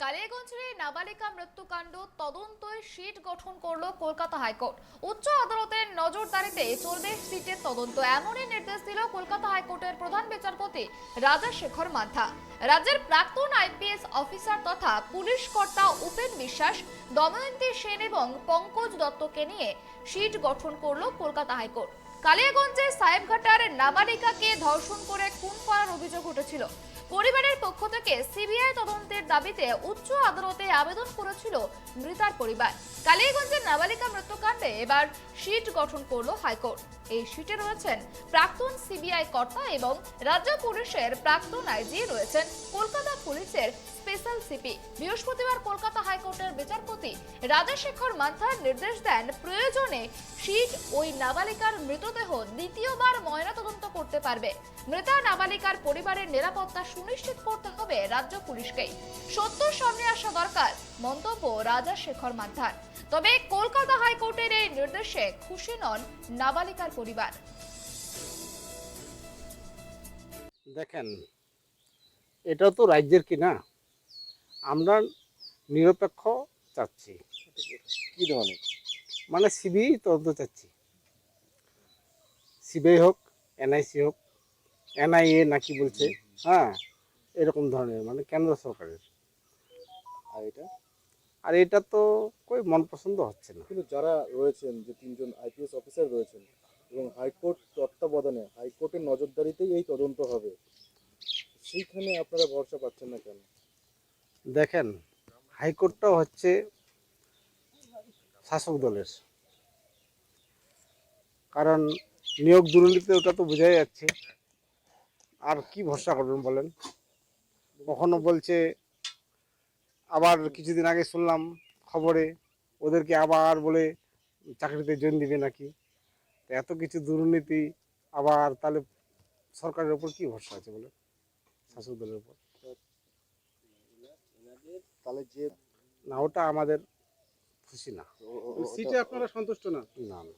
কালিয়াগঞ্জের এই নাবালিকা মৃত্যুকাণ্ড তদন্তের সিট গঠন করলো কলকাতা হাইকোর্ট। উচ্চ আদালতের নজরদারিতে চলবে সিটের তদন্ত, এমনই নির্দেশ দিল কলকাতা হাইকোর্টের প্রধান বিচারপতি রাজাশেখর মান্থা। রাজ্যের প্রাক্তন আইপিএস অফিসার তথা পুলিশ কর্তা উপেন বিশ্বাস, দময়ন্তী সেন এবং পঙ্কজ দত্তকে নিয়ে সিট গঠন করলো কলকাতা হাইকোর্ট। কালিয়াগঞ্জে সাহেবঘাটার নাবালিকাকে ধর্ষণ করে খুন করার অভিযোগ উঠেছিল। পরিবারের পক্ষ থেকে সিবিআই তদন্তের দাবিতে উচ্চ আদালতে আবেদন করেছিল মৃতার পরিবার। কালিয়াগঞ্জের নাবালিকা মৃত্যুকাণ্ডে এবার সিট গঠন করলো হাইকোর্ট। এই সিটে রয়েছেন প্রাক্তন সিবিআই কর্তা এবং রাজ্য পুলিশের প্রাক্তন আইজি, রয়েছেন কলকাতা পুলিশের স্পেশাল সিপি। বৃহস্পতিবার কলকাতা হাইকোর্টের বিচারপতি রাজাশেখর মান্থার নির্দেশ দেন, প্রয়োজনে সিট ওই নাবালিকার মৃতদেহ দ্বিতীয়বার ময়নাতদন্ত করতে পারবে। মৃতা নাবালিকার পরিবারের নিরাপত্তা সুনিশ্চিত করতে হবে রাজ্য পুলিশকেই। সত্য সামনে আসা দরকার, মন্তব্য রাজাশেখর মান্থার। তবে কলকাতা হাইকোর্টের এই নির্দেশে খুশি নন নাবালিকার পরিবার। দেখেন, এটা তো রাজ্যের কিনা, আমরা নিরপেক্ষ চাচ্ছি। কি ধরনের? মানে সিবিআই তদন্ত চাচ্ছি, সিবিআই হোক, এনআইসি হোক, এনআইএ নাকি বলছে, হ্যাঁ, এরকম ধরনের, মানে কেন্দ্র সরকারের। আর এটা তো কই মন পছন্দ হচ্ছে না। কিন্তু যারা রয়েছেন, যে তিনজন আইপিএস অফিসার রয়েছেন এবং হাইকোর্ট তত্ত্বাবধানে হাইকোর্টের নজরদারিতেই এই তদন্ত হবে, সেইখানে আপনারা ভরসা পাচ্ছেন না কেন? দেখেন, হাইকোর্টটা হচ্ছে শাসক দলের, কারণ নিয়োগ দুর্নীতি ওটা তো বোঝাই যাচ্ছে। আর কি ভরসা করবেন বলেন? কখনো বলছে, আবার কিছুদিন আগে শুনলাম খবরে ওদেরকে আবার বলে চাকরিতে জয়েন দিবে নাকি। তো এত কিছু দুর্নীতি, আবার তাহলে সরকারের ওপর কি ভরসা আছে বলে, শাসক দলের উপর? তাহলে যে না, ওটা আমাদের খুশি না। সিটে আপনারা সন্তুষ্ট না? না না,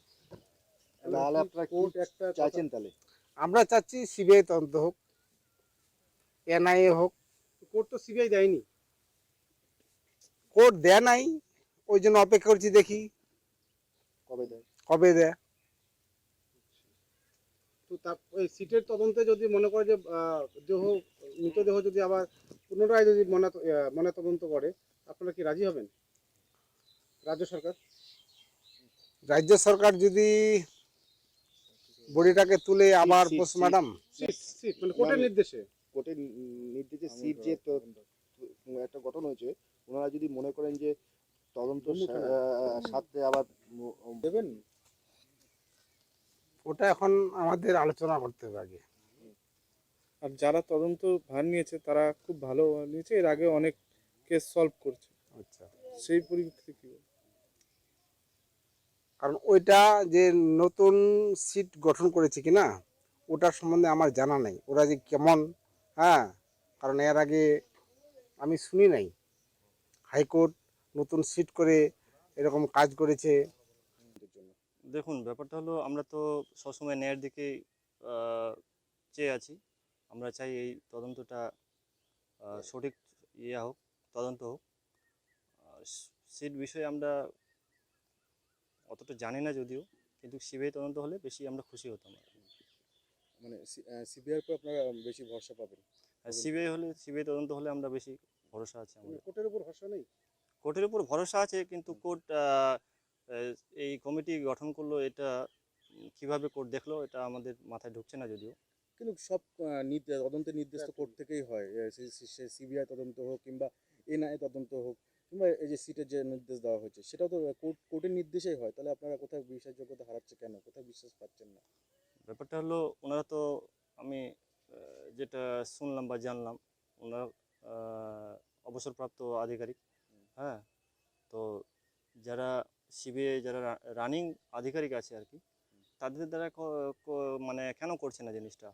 তাহলে আপনারা কোর্ট একটা চাইছেন? তাহলে আমরা চাচ্ছি সিবিআই তদন্ত হোক, এনআইএ হোক। কোর্ট তো সিবিআই দেয়নি। কোর্ট দেয় নাই, ওই জন্য অপেক্ষা করছি, দেখি কবে দেয়। কবে দেয়। তো তার ওই সিটের তদন্তে যদি মনে করে যে দেহ, মৃতদেহ যদি আবার পুনরায় যদি ময়নাতদন্ত করে, আপনারা কি রাজি হবেন? রাজ্য সরকার রাজ্য সরকার যদি বডিটাকে তুলে আবার সিট, পোস্টমর্টম, সিট মানে কোর্টের নির্দেশে, কোর্টের নির্দেশে সিট যে একটা গঠন হয়েছে, ওনারা যদি মনে করেন যে তদন্ত সাথে আবার দেবেন, ওটা এখন আমাদের আলোচনা করতে হবে আগে। আর যারা তদন্ত ভার নিয়েছে তারা খুব ভালো নিয়েছে, এর আগে অনেক কেস সলভ করছে। আচ্ছা, সেই পরিপ্রেক্ষিতে কি বলবো? কারণ ওইটা যে নতুন সিট গঠন করেছে কিনা ওটার সম্বন্ধে আমার জানা নাই, ওরা যে কেমন। হ্যাঁ, কারণ এর আগে আমি শুনি নাই হাইকোর্ট নতুন সিট করে এরকম কাজ করেছে। দেখুন, ব্যাপারটা হলো, আমরা তো সবসময় ন্যায়ের দিকেই চেয়ে আছি। আমরা চাই এই তদন্তটা সঠিক হোক, তদন্ত হোক। সিট বিষয়ে আমরা অতটা জানি না যদিও, কিন্তু সিবিআই তদন্ত হলে বেশি আমরা খুশি হতাম। মানে সিবিআইয়ের উপর আপনারা বেশি ভরসা পাবেন? সিবিআই তদন্ত হলে আমরা বেশি ভরসা আছে আমাদের। কোর্টের উপর ভরসা নেই? কোর্টের উপর ভরসা আছে, কিন্তু কোর্ট এই কমিটি গঠন করলো, এটা কিভাবে কোর্ট দেখলো এটা আমাদের মাথায় ঢুকছে না যদিও। কিন্তু সব তদন্তের নির্দেশ তো কোর্ট থেকেই হয়, সিবিআই তদন্ত হোক কিংবা এনআইএ তদন্ত হোক, কিংবা এই যে সিটের যে নির্দেশ দেওয়া হয়েছে সেটাও তো কোর্টের নির্দেশেই হয়। তাহলে আপনারা কোথায় বিশ্বাসযোগ্যতা হারাচ্ছে কেন, কোথায় বিশ্বাস পাচ্ছেন না? ব্যাপারটা হলো, ওনারা তো, আমি যেটা শুনলাম বা জানলাম, ওনারা অবসরপ্রাপ্ত আধিকারিক। হ্যাঁ, তো যারা সিবিআই যারা রানিং আধিকারিক আছে আর কি, তাদের দ্বারা মানে কেন করছে না জিনিসটা?